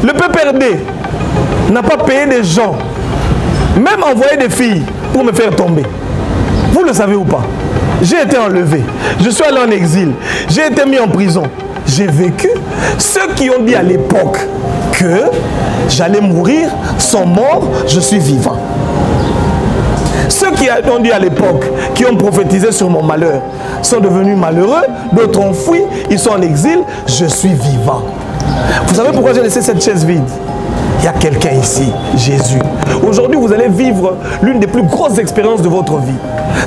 Le PPRD n'a pas payé des gens, même envoyé des filles pour me faire tomber. Vous le savez ou pas? J'ai été enlevé, je suis allé en exil, j'ai été mis en prison. J'ai vécu. Ceux qui ont dit à l'époque que j'allais mourir sont morts, je suis vivant. Ceux qui ont dit à l'époque, qui ont prophétisé sur mon malheur, sont devenus malheureux, d'autres ont fui, ils sont en exil, je suis vivant. Vous savez pourquoi j'ai laissé cette chaise vide? Il y a quelqu'un ici, Jésus. Aujourd'hui, vous allez vivre l'une des plus grosses expériences de votre vie.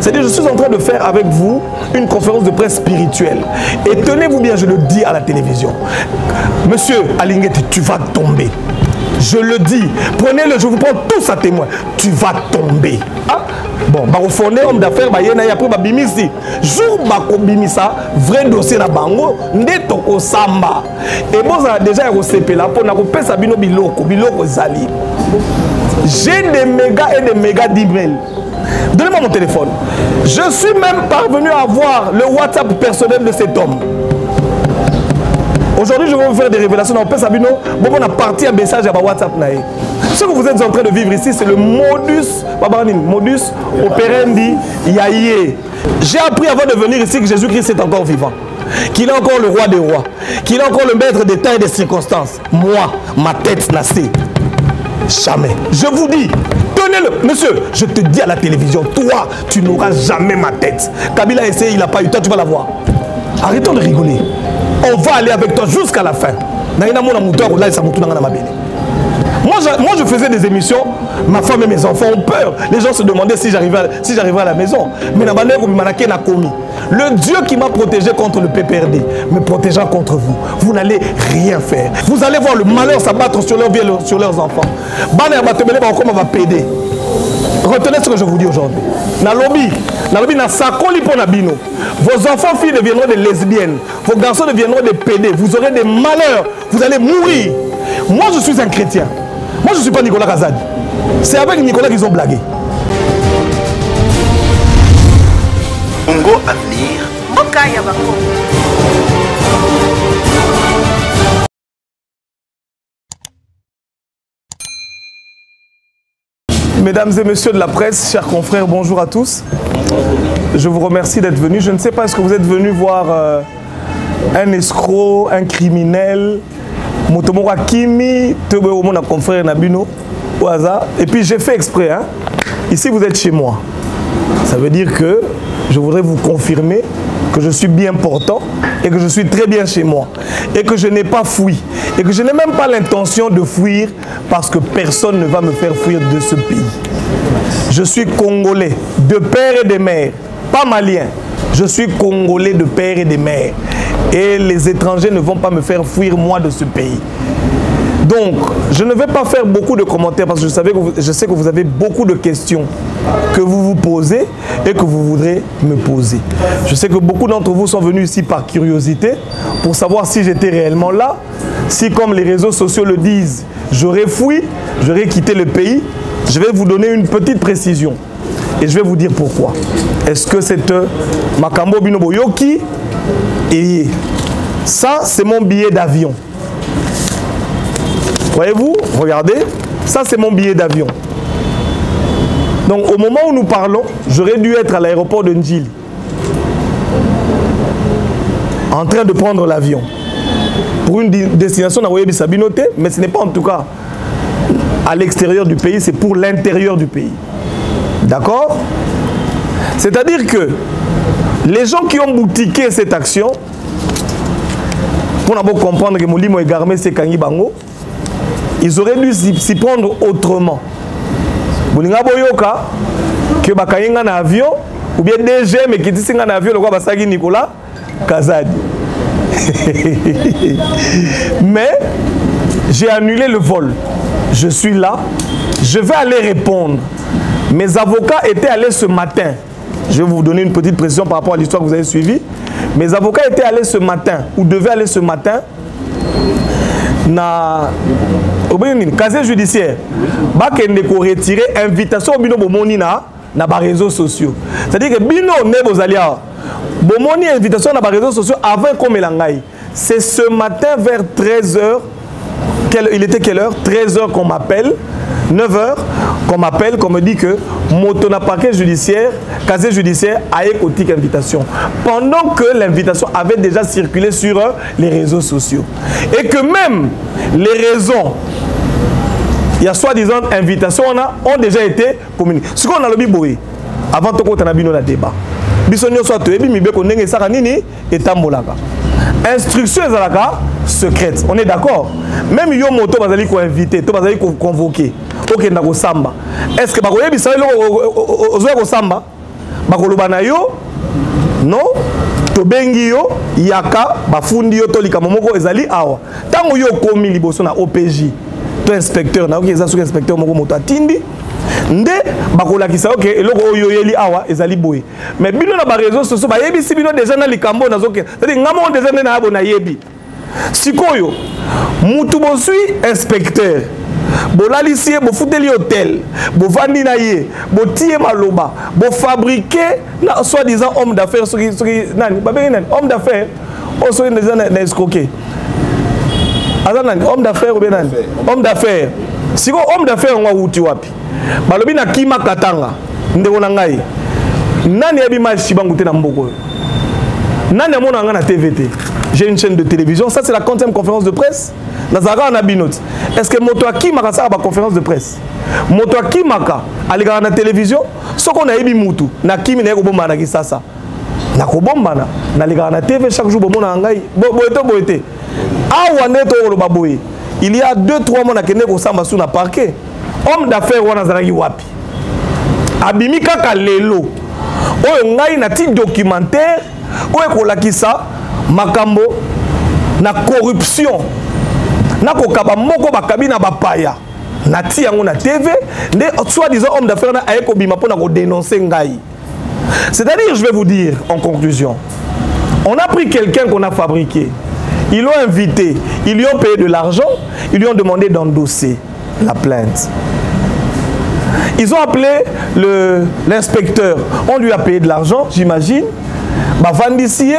C'est-à-dire, je suis en train de faire avec vous une conférence de presse spirituelle. Et tenez-vous bien, je le dis à la télévision. Monsieur Alingeti, tu vas tomber. Je le dis. Prenez-le, je vous prends tous à témoin. Tu vas tomber. Ah? Bon, au fond, homme d'affaires, après, bimisi. Jour bimisa, vrai dossier na bango, ndetoko samba. Et bon, ça a déjà été là pour nous faire bino biloko zali. J'ai des mégas et des mégas d'emails. Donnez-moi mon téléphone. Je suis même parvenu à avoir le WhatsApp personnel de cet homme. Aujourd'hui, je vais vous faire des révélations. On a parti un message à WhatsApp. Ce que vous êtes en train de vivre ici, c'est le modus operandi yaye. J'ai appris avant de venir ici que Jésus-Christ est encore vivant. Qu'il est encore le roi des rois. Qu'il est encore le maître des temps et des circonstances. Moi, ma tête n'a cessé. Jamais. Je vous dis, tenez-le. Monsieur, je te dis à la télévision, toi, tu n'auras jamais ma tête. Kabila a essayé, il n'a pas eu. Toi, tu vas la voir. Arrêtons de rigoler. On va aller avec toi jusqu'à la fin. Moi, je faisais des émissions, ma femme et mes enfants ont peur. Les gens se demandaient si j'arrivais à la maison. Mais le Dieu qui m'a protégé contre le PPRD me protégera contre vous. Vous n'allez rien faire. Vous allez voir le malheur s'abattre sur leur vie et sur leurs enfants. Retenez ce que je vous dis aujourd'hui. Vos enfants filles deviendront des lesbiennes. Vos garçons deviendront des pédés. Vous aurez des malheurs. Vous allez mourir. Moi, je suis un chrétien. Moi, je ne suis pas Nicolas Kazadi. C'est avec Nicolas qu'ils ont blagué. Congo Avenir. Mesdames et messieurs de la presse, chers confrères, bonjour à tous. Je vous remercie d'être venus. Je ne sais pas, est-ce que vous êtes venus voir un escroc, un criminel, Motomora Kimi, mon confrère Nabino, au hasard. Et puis j'ai fait exprès, hein. Ici vous êtes chez moi. Ça veut dire que je voudrais vous confirmer que je suis bien portant et que je suis très bien chez moi. Et que je n'ai pas fui. Et que je n'ai même pas l'intention de fuir parce que personne ne va me faire fuir de ce pays. Je suis Congolais, de père et de mère, pas malien. Je suis Congolais de père et de mère. Et les étrangers ne vont pas me faire fuir moi de ce pays. Donc, je ne vais pas faire beaucoup de commentaires parce que je sais que vous avez beaucoup de questions que vous vous posez et que vous voudrez me poser. Je sais que beaucoup d'entre vous sont venus ici par curiosité pour savoir si j'étais réellement là, si comme les réseaux sociaux le disent, j'aurais fui, j'aurais quitté le pays. Je vais vous donner une petite précision et je vais vous dire pourquoi. Est-ce que c'est Makambo Binobo Yoki? Et ça, c'est mon billet d'avion. Voyez-vous, regardez, ça c'est mon billet d'avion. Donc au moment où nous parlons, j'aurais dû être à l'aéroport de Ndjili, en train de prendre l'avion pour une destination à Ouébi Sabinote, mais ce n'est pas en tout cas à l'extérieur du pays, c'est pour l'intérieur du pays. D'accord? C'est-à-dire que les gens qui ont boutiqué cette action, pour d'abord comprendre que Molimo et Garmé c'est Kangi Bango, ils auraient dû s'y prendre autrement. Bolinga boyoka que bakayenga na avion ou bien DG mais qui dit na avion le quoi basaki Nicolas Kazadi. Mais j'ai annulé le vol. Je suis là, je vais aller répondre. Mes avocats étaient allés ce matin. Je vais vous donner une petite précision par rapport à l'histoire que vous avez suivie. Mes avocats étaient allés ce matin ou devaient aller ce matin na casier judiciaire bakende ko retirer invitation bino bomoni na ba réseaux sociaux. C'est-à-dire que bino ne bozali a bomoni invitation na ba réseaux sociaux avant comme elangai. C'est ce matin vers 13h15 Il était quelle heure? 13h qu'on m'appelle, 9h qu'on m'appelle, qu'on me dit que moto na paquet judiciaire, casier judiciaire a écouté invitation. Pendant que l'invitation avait déjà circulé sur les réseaux sociaux. Et que même les raisons, il y a soi-disant invitations, ont déjà été communiquées. Ce qu'on a le biboé, avant de qu'on a un débat. Bisonio soit tué, bimibé qu'on n'est pas nini et tambolaka. Instruction ezalaka secrète. On est d'accord? Même yo moto bazali ko invité, to bazali ko convoquer. OK ndako samba. Est-ce que bakoye bisalo ozo ko samba? Bakoloba na yo? Non? To bengi yo yaka bafundi yo to likamo moko ezali awa. Tango yo komi liboso na OPJ. To inspecteur na OK eza sous inspecteur moko moto atindi. Nde bakolakisa OK eloko oyo yeli awa ezali boye. Mais bino na ba réseaux sociaux ba yebi si bino déjà na likambo na zoke. C'est-à-dire ngamo déjà na abo na yebi. Sikoyo mutu bosui inspecteur. Bolalisie bo futeli hôtel, bo vandi na ye, bo tie maloba, bo fabriquer na soi-disant homme d'affaires nani ba bengi nani homme d'affaires o so déjà na escroquer. Azana homme d'affaires ou bien nani homme d'affaires. Siko homme d'affaires ngwa wuti wapi? Balobi na kima katanga ndeko na ngai nani yebi machi bangu te na mboko nani amona nga na TVT. J'ai une chaîne de télévision, ça c'est la 40e conférence de presse nazaka na binoti. Est-ce que moto akimaka ça ba conférence de presse moto akimaka aligana na télévision soko na yebi mutu na kimi na ko bomba na kisasa na ko bomba na ligana na TV chaque jour bomona ngai boete awa neto lo baboye. Il y a 2-3 mois na kende ko samba sous na parquet. Homme d'affaires wana zalaki wapi? Abimi kaka lelo. Oyo ngai na ti documentaire oyo kolakisa makambo na corruption. Na kokaba moko bakabi na bapaya. Na ti yango na TV, nde soi-disant homme d'affaires na ayeko bima pona ko dénoncer ngai. C'est-à-dire, je vais vous dire en conclusion, on a pris quelqu'un qu'on a fabriqué. Ils l'ont invité, ils lui ont payé de l'argent, ils lui ont demandé d'endosser la plainte. Ils ont appelé l'inspecteur, on lui a payé de l'argent, j'imagine. Bah vandissier,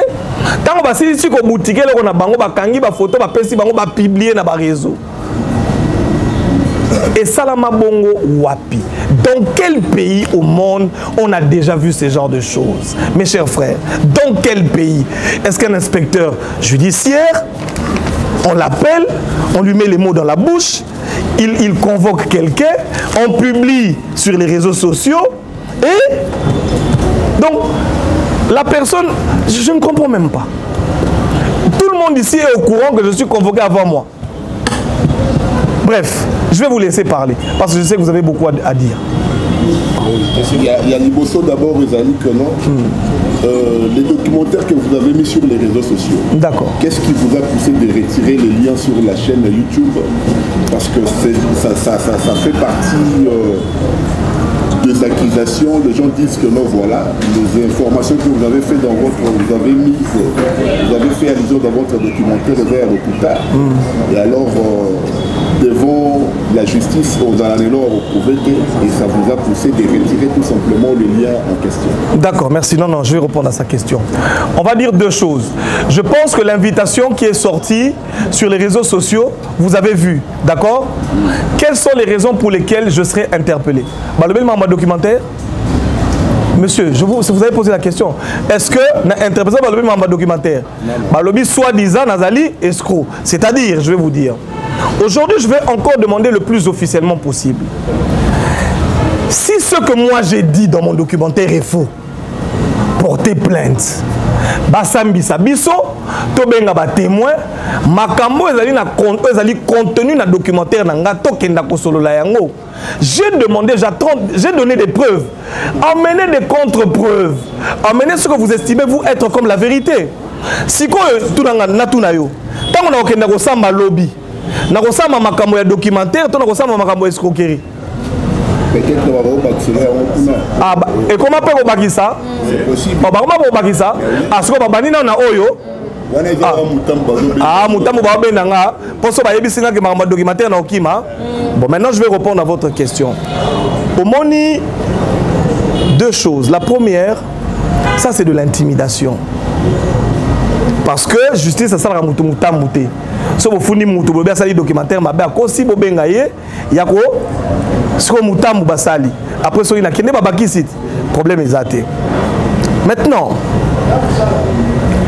tant que si tu as boutique, on a bango, ba kangi, ba photo, ba pesi, bango, ba publier na ba réseau. Et Salama Bongo Wapi. Dans quel pays au monde on a déjà vu ce genre de choses? Mes chers frères, dans quel pays? Est-ce qu'un inspecteur judiciaire, on l'appelle, on lui met les mots dans la bouche, il convoque quelqu'un, on publie sur les réseaux sociaux, et donc la personne, je ne comprends même pas. Tout le monde ici est au courant que je suis convoqué avant moi. Bref, je vais vous laisser parler, parce que je sais que vous avez beaucoup à dire. Il y a Liboso d'abord, Ezali, que non. Les documentaires que vous avez mis sur les réseaux sociaux. D'accord. Qu'est-ce qui vous a poussé de retirer les liens sur la chaîne YouTube? Parce que ça fait partie des accusations. Les gens disent que non, voilà, les informations que vous avez fait dans votre, vous avez fait allusion dans votre documentaire vers l'hôpital. Et alors, devant la justice, on a retrouvé et ça vous a poussé de retirer tout simplement le lien en question. D'accord, merci. Non, je vais répondre à sa question. On va dire deux choses. Je pense que l'invitation qui est sortie sur les réseaux sociaux, vous avez vu, d'accord? Quelles sont les raisons pour lesquelles je serai interpellé? Le documentaire? Monsieur, vous avez posé la question. Est-ce que l'interprétation va le documentaire? Le soi-disant Nazali escroc. C'est-à-dire, je vais vous dire, aujourd'hui, je vais encore demander le plus officiellement possible. Si ce que moi j'ai dit dans mon documentaire est faux, portez plainte. Basambi Sabiso, Tobenga ba témoin, Makambo ezali contenu na documentaire nanga tokenda kosolola yango. J'ai demandé, j'ai donné des preuves. Amenez des contre-preuves. Amenez ce que vous estimez vous être comme la vérité. Si ko tunanga natuna yo, tango na okenda kosamba lobby. Na kosamba makambo ya documentaire, to na kosamba makambo escroquerie. Et comment peut-on bâtir ça? C'est possible. Comment peut-on bâtir ça? Parce que babani na oyo. Mutambo ba benanga. Poso ba yebisinga ke makambo documentaire na okima. Bon, maintenant je vais répondre à votre question. Au moni, deux choses. La première, ça c'est de l'intimidation. Parce que justice, ça sert à moutou moutamouté. Si vous faites moutou, vous avez un documentaire, vous avez si vous avez un basali. Après, si vous avez un problème est athée. Maintenant,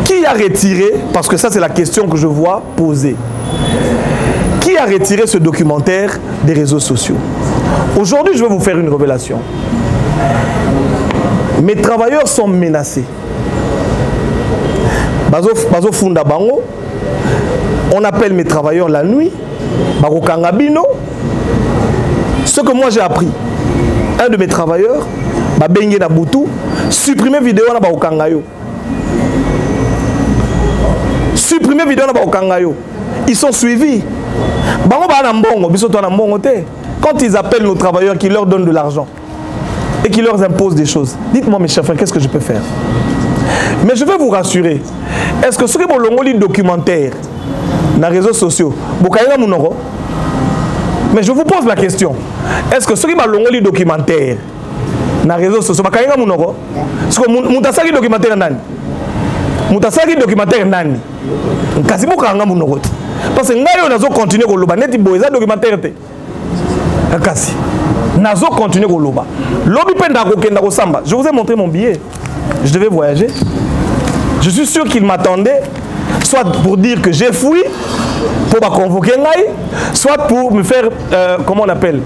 qui a retiré, parce que ça c'est la question que je vois poser, qui a retiré ce documentaire des réseaux sociaux? Aujourd'hui, je vais vous faire une révélation. Mes travailleurs sont menacés. Bazo Funda Bango, on appelle mes travailleurs la nuit, Baro Kangabino. Ce que moi j'ai appris, un de mes travailleurs, Bengue Nabutu, supprimer vidéo na Baro Kangayo. Supprimer vidéo na Baro Kangayo. Ils sont suivis. Bango ba na mbongo, biso to na mbongo te. Quand ils appellent nos travailleurs qui leur donnent de l'argent et qui leur imposent des choses, dites-moi mes chers frères, qu'est-ce que je peux faire? Mais je vais vous rassurer. Est-ce que ce que vous avez documentaire dans les réseaux sociaux, mais je vous pose la question. Est-ce que ce que vous avez documentaire dans les réseaux sociaux, est-ce que vous avez documentaire nani? Vous avez documentaire nani? Parce que nous allons continuer à le faire. Documentaire. Nazo continue au loba. Lobby penda kokenda ko samba. Je vous ai montré mon billet. Je devais voyager. Je suis sûr qu'il m'attendait, soit pour dire que j'ai fui, pour me convoquer, soit pour me faire, comment on appelle,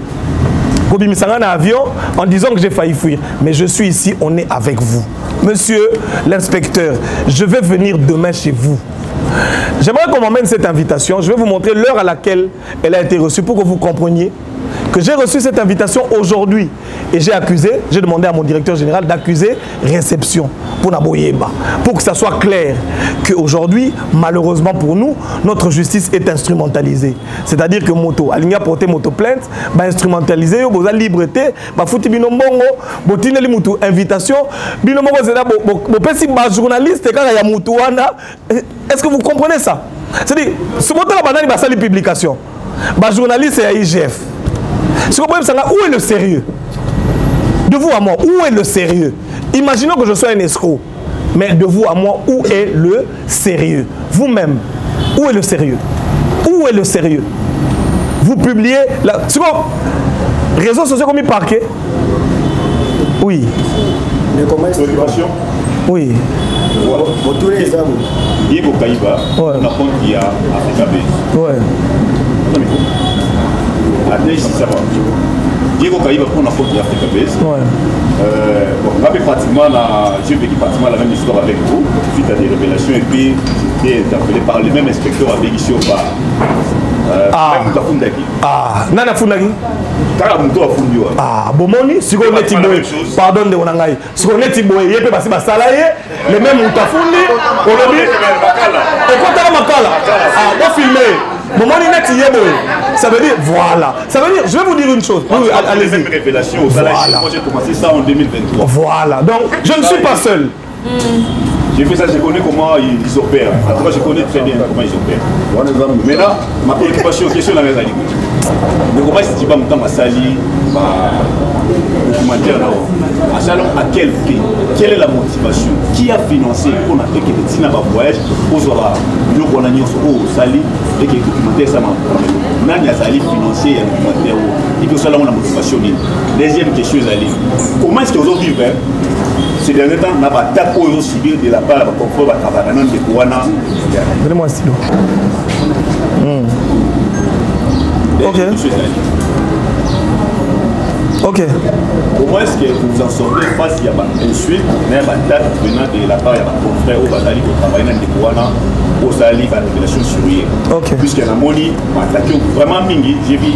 pour me mettre en avion en disant que j'ai failli fuir. Mais je suis ici, on est avec vous. Monsieur l'inspecteur, je vais venir demain chez vous. J'aimerais qu'on m'emmène cette invitation. Je vais vous montrer l'heure à laquelle elle a été reçue pour que vous compreniez que j'ai reçu cette invitation aujourd'hui et j'ai demandé à mon directeur général d'accuser réception pour Naboyeba, pour que ça soit clair qu'aujourd'hui, malheureusement pour nous, notre justice est instrumentalisée. C'est-à-dire que moto, aligna porter moto plainte, bah instrumentalisé, vous avez liberté, bah fouti binombongo, botine li mutu invitation, binombongo zela bo pesi ba journaliste quand il y a mutuana. Est-ce que vous comprenez ça? C'est-à-dire, ce moto la banane ba sali publication, ba journaliste et IGF. Ce que vous pouvez savoir, où est le sérieux? De vous à moi, où est le sérieux? Imaginons que je sois un escroc. Mais de vous à moi, où est le sérieux? Vous-même, où est le sérieux? Où est le sérieux? Vous publiez... C'est quoi? Réseaux sociaux comme il parquet? Oui. Mais comment est-ce que... Oui. Vous tournez les arbres. Diego Kaïba, on a compte qu'il y a Africa Base. Ouais. Diego Kaïba pour n'importe qui Africa Base. Bon, on avait pratiquement la même histoire avec vous, suite à des révélations, et puis j'ai été interpellé par le même inspecteur avec ici au bar. Nana Fundaki. Bomoni, si on est Tiboé, pardon de Onangaï. Si on est Tiboé, il peut passer par Salaye, les mêmes Moutafundi, on le dit. Et quand on a Makala, on filme. Bomoni net Yeboé. Ça veut dire, voilà. Ça veut dire, je vais vous dire une chose. Oui, allez-y. Voilà. Moi j'ai commencé ça en 2023. Voilà. Donc, je ne suis pas seul. J'ai fait ça, je connais comment ils opèrent. En tout cas, je connais très bien comment ils opèrent. Maintenant, ma préoccupation, question la réalité. Mais comment est-ce que tu vas me faire sali, documentaire là? À quel prix? Quelle est la motivation? Qui a financé pour que tu aies un voyage pour que tu sali et que le documentaire ça m'a il y a sali financier, il y a un documentaire et que ça la motivation. Deuxième question, comment est-ce que vous vivez? Ces derniers temps, on a pas d'attaque pour subir de la part de la confort de Kouana. Donnez-moi un stylo. Ok. Ok. Comment est-ce que vous en sortez face à une suite, mais une attaque venant de la part de votre confrère au Bazali qui travaille dans le Kouana, au Zali, la révélation sur lui. Ok. Puisqu'il y a un moni, attaqué vraiment mingi, j'ai vu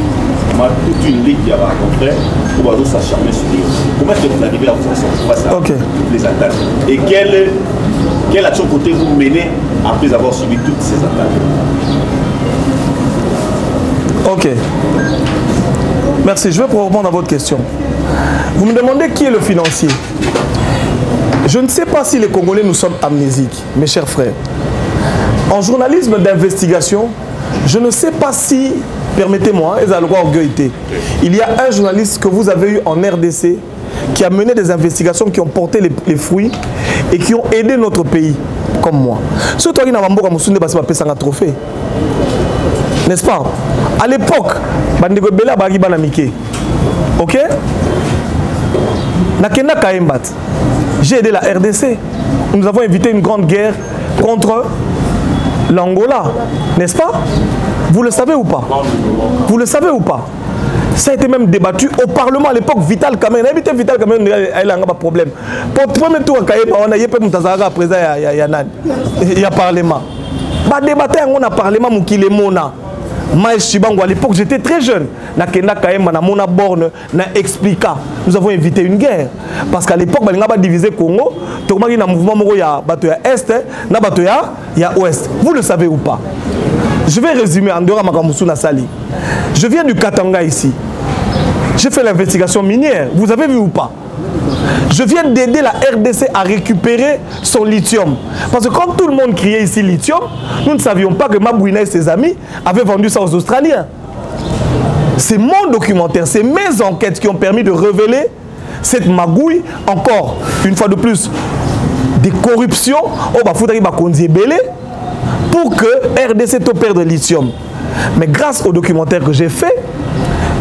toute une ligue qui a un confrère pour s'acharner sur lui. Comment est-ce que vous arrivez à vous sortir face à toutes les attaques? Et quelle action côté vous menez après avoir subi toutes ces attaques? Ok. Merci. Je vais répondre à votre question. Vous me demandez qui est le financier. Je ne sais pas si les Congolais nous sommes amnésiques, mes chers frères. En journalisme d'investigation, je ne sais pas si, permettez-moi, il y a un journaliste que vous avez eu en RDC qui a mené des investigations qui ont porté les fruits et qui ont aidé notre pays. comme moi. Surtout qui n'a pas beaucoup de parce que un trophée. N'est-ce pas? À l'époque, Bandego Bela Bagi Banamike. Ok? Nakena Kaimbat. J'ai aidé la RDC. Nous avons évité une grande guerre contre l'Angola. N'est-ce pas? Vous le savez ou pas? Vous le savez ou pas? Ça a été même débattu au Parlement à l'époque. Vital Kamerhe, éviter Vital Kamerhe, il a un problème. Pour le premier tour, on a il y a Parlement. Bah débattre on a Parlement Moukile Mona. Maïs Chibango, à l'époque j'étais très jeune. Nous avons évité une guerre. Parce qu'à l'époque, on a divisé Congo. Tout le monde a un mouvement il y a Est, il y a Ouest. Vous le savez ou pas? Je vais résumer en dehors de Nassali. Je viens du Katanga ici. J'ai fait l'investigation minière. Vous avez vu ou pas? Je viens d'aider la RDC à récupérer son lithium. Parce que quand tout le monde criait ici lithium, nous ne savions pas que Mabouina et ses amis avaient vendu ça aux Australiens. C'est mon documentaire, c'est mes enquêtes qui ont permis de révéler cette magouille, encore une fois de plus, des corruptions pour que RDC te perde le lithium. Mais grâce au documentaire que j'ai fait,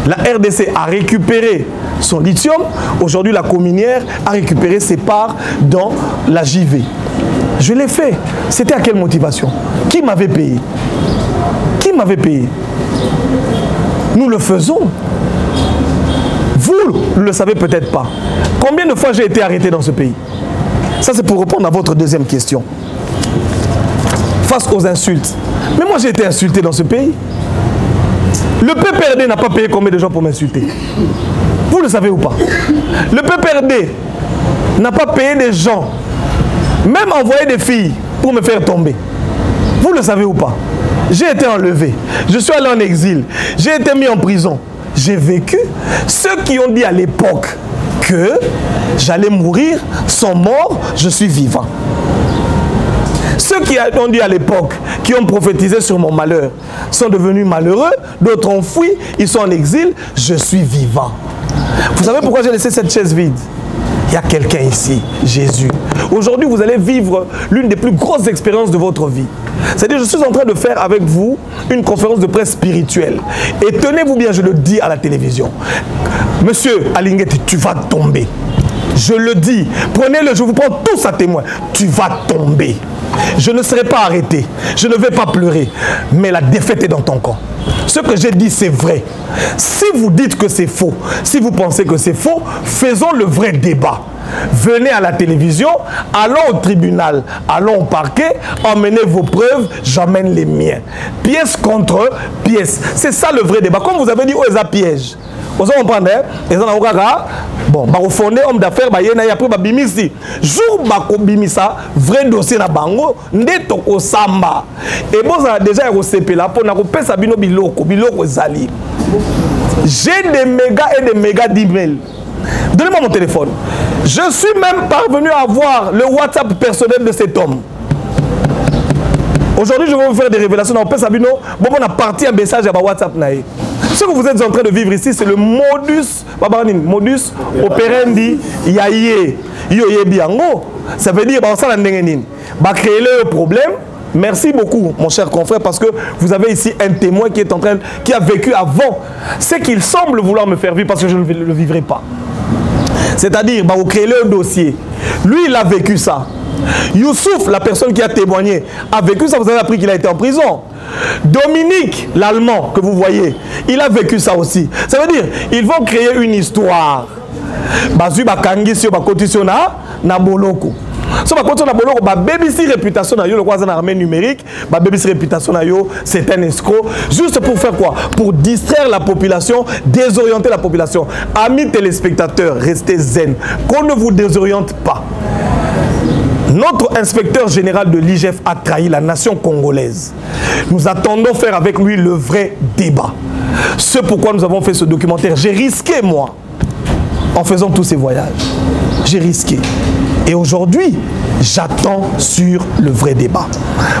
la RDC a récupéré son lithium. Aujourd'hui, la communière a récupéré ses parts dans la JV. Je l'ai fait. C'était à quelle motivation? Qui m'avait payé? Qui m'avait payé? Nous le faisons. Vous ne le savez peut-être pas. Combien de fois j'ai été arrêté dans ce pays? Ça, c'est pour répondre à votre deuxième question. Face aux insultes. Mais moi, j'ai été insulté dans ce pays. Le PPRD n'a pas payé combien de gens pour m'insulter? Vous le savez ou pas? Le PPRD n'a pas payé des gens, même envoyé des filles pour me faire tomber. Vous le savez ou pas? J'ai été enlevé. Je suis allé en exil. J'ai été mis en prison. J'ai vécu. Ceux qui ont dit à l'époque que j'allais mourir sont morts, je suis vivant. Ceux qui ont dit à l'époque, qui ont prophétisé sur mon malheur, sont devenus malheureux, d'autres ont fui, ils sont en exil, je suis vivant. Vous savez pourquoi j'ai laissé cette chaise vide? Il y a quelqu'un ici, Jésus. Aujourd'hui, vous allez vivre l'une des plus grosses expériences de votre vie. C'est-à-dire, je suis en train de faire avec vous une conférence de presse spirituelle. Et tenez-vous bien, je le dis à la télévision. Monsieur Alinguet, tu vas tomber. Je le dis, prenez-le, je vous prends tous à témoin. Tu vas tomber. Je ne serai pas arrêté. Je ne vais pas pleurer. Mais la défaite est dans ton camp. Ce que j'ai dit, c'est vrai. Si vous dites que c'est faux, si vous pensez que c'est faux, faisons le vrai débat. Venez à la télévision, allons au tribunal, allons au parquet, emmenez vos preuves, j'emmène les miens. Pièce contre pièce. C'est ça le vrai débat. Comme vous avez dit, oh, ils ont piège. Vous comprenez? Ils ont bon, bah, au fondé, homme d'affaires, bah, y a après, bah, bimisi. Jour, bah, bimisa, vrai dossier na bango, neto ko samba. Et bon, ça a déjà été là pour nous faire ça, biloko zali. J'ai des mégas et des mégas d'emails. Donnez-moi mon téléphone. Je suis même parvenu à voir le WhatsApp personnel de cet homme. Aujourd'hui, je vais vous faire des révélations. Bon, on a parti un message à WhatsApp. Ce que vous êtes en train de vivre ici, c'est le modus operandi yaye. Ça veut dire que créer le problème. Merci beaucoup, mon cher confrère, parce que vous avez ici un témoin qui a vécu avant ce qu'il semble vouloir me faire vivre, parce que je ne le vivrai pas. C'est-à-dire, vous créez le dossier. Lui, il a vécu ça. Youssouf, la personne qui a témoigné, a vécu ça. Vous avez appris qu'il a été en prison. Dominique, l'Allemand que vous voyez, il a vécu ça aussi. Ça veut dire, ils vont créer une histoire. Bazu bakangi sur bakotisi na boloko. So bakotisi na boloko ba BBC réputation na yo le quoi en armée numérique, ba BBC réputation na yo, c'est un escroc juste pour faire quoi? Pour distraire la population, désorienter la population. Amis téléspectateurs, restez zen. Qu'on ne vous désoriente pas. Notre inspecteur général de l'IGF a trahi la nation congolaise. Nous attendons faire avec lui le vrai débat. C'est pourquoi nous avons fait ce documentaire. J'ai risqué, moi, en faisant tous ces voyages. J'ai risqué. Et aujourd'hui, j'attends sur le vrai débat.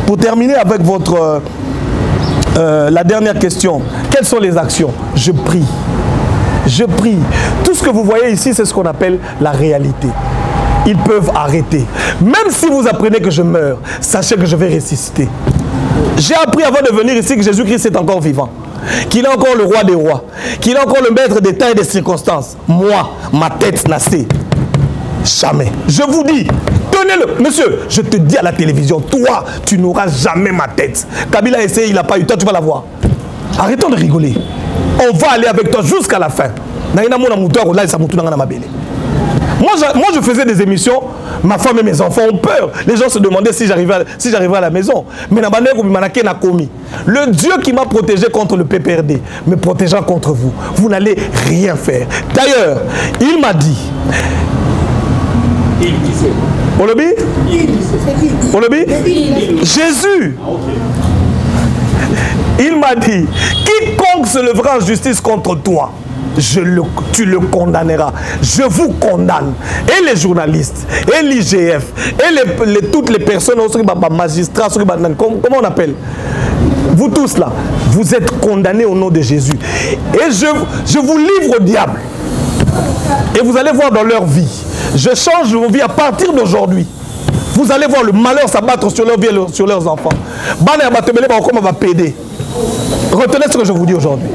Pour terminer avec votre... la dernière question. Quelles sont les actions? Je prie. Je prie. Tout ce que vous voyez ici, c'est ce qu'on appelle la réalité. ils peuvent arrêter. Même si vous apprenez que je meurs, sachez que je vais ressusciter. J'ai appris avant de venir ici que Jésus-Christ est encore vivant, qu'il est encore le roi des rois, qu'il est encore le maître des temps et des circonstances. Moi, ma tête n'a cessé. Jamais. Je vous dis, tenez-le. Monsieur, je te dis à la télévision, toi, tu n'auras jamais ma tête. Kabila a essayé, il n'a pas eu. Toi, tu vas la voir. Arrêtons de rigoler. On va aller avec toi jusqu'à la fin. Moi, je faisais des émissions, ma femme et mes enfants ont peur. Les gens se demandaient si j'arriverais à la maison. Mais le Dieu qui m'a protégé contre le PPRD me protégera contre vous. Vous n'allez rien faire. D'ailleurs, il m'a dit... Il disait. Olobi? Il disait. Olobi? Jésus. Il m'a dit, quiconque se lèvera en justice contre toi, tu le condamneras. Je vous condamne. Et les journalistes, et l'IGF, et toutes les personnes, magistrats, comment on appelle? Vous tous là, vous êtes condamnés au nom de Jésus. Et je vous livre au diable. Et vous allez voir dans leur vie. Je change vos vies à partir d'aujourd'hui. Vous allez voir le malheur s'abattre sur leur vie et sur leurs enfants. Retenez ce que je vous dis aujourd'hui.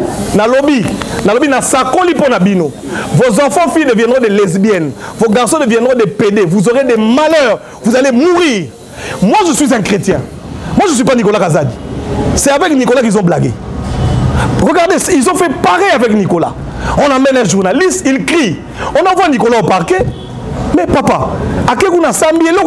Vos enfants, filles deviendront des lesbiennes. Vos garçons deviendront des pédés. Vous aurez des malheurs. Vous allez mourir. Moi, je suis un chrétien. Moi, je ne suis pas Nicolas Kazadi. C'est avec Nicolas qu'ils ont blagué. Regardez, ils ont fait pareil avec Nicolas. On amène un journaliste, il crie. On envoie Nicolas au parquet. Mais papa, à quel moment Sambi est là?